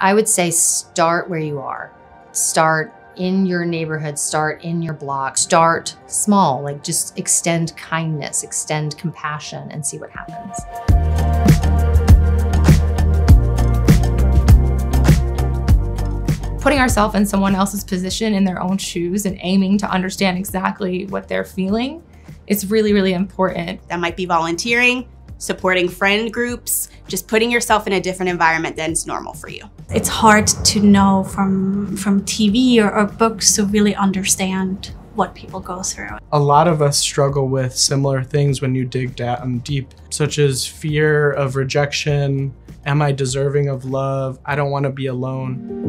I would say start where you are. Start in your neighborhood, start in your block, start small, like just extend kindness, extend compassion, and see what happens. Putting ourselves in someone else's position in their own shoes and aiming to understand exactly what they're feeling is really, really important. That might be volunteering, supporting friend groups, just putting yourself in a different environment than is normal for you. It's hard to know from TV or books to really understand what people go through. A lot of us struggle with similar things when you dig down deep, such as fear of rejection. Am I deserving of love? I don't want to be alone.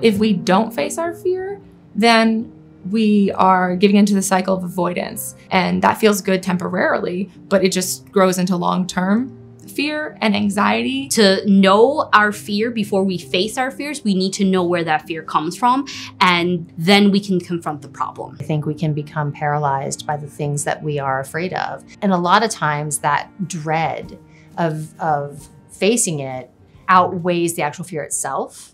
If we don't face our fear, then we are giving into the cycle of avoidance. And that feels good temporarily, but it just grows into long-term fear and anxiety. To know our fear before we face our fears, we need to know where that fear comes from, and then we can confront the problem. I think we can become paralyzed by the things that we are afraid of. And a lot of times that dread of facing it outweighs the actual fear itself.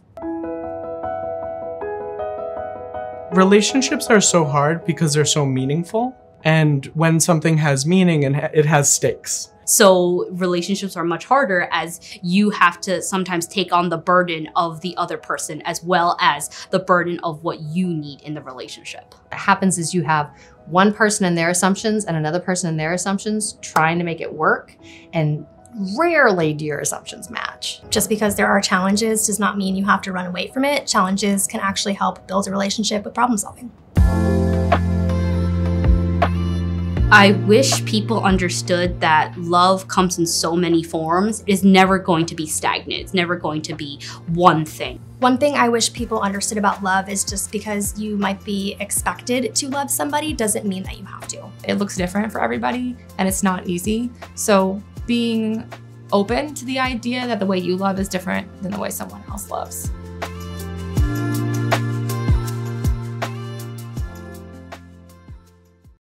Relationships are so hard because they're so meaningful. And when something has meaning, and it has stakes. So relationships are much harder as you have to sometimes take on the burden of the other person as well as the burden of what you need in the relationship. What happens is you have one person and their assumptions and another person and their assumptions trying to make it work, and rarely do your assumptions match. Just because there are challenges does not mean you have to run away from it. Challenges can actually help build a relationship with problem solving. I wish people understood that love comes in so many forms. It is never going to be stagnant. It's never going to be one thing. One thing I wish people understood about love is just because you might be expected to love somebody doesn't mean that you have to. It looks different for everybody and it's not easy. So being open to the idea that the way you love is different than the way someone else loves.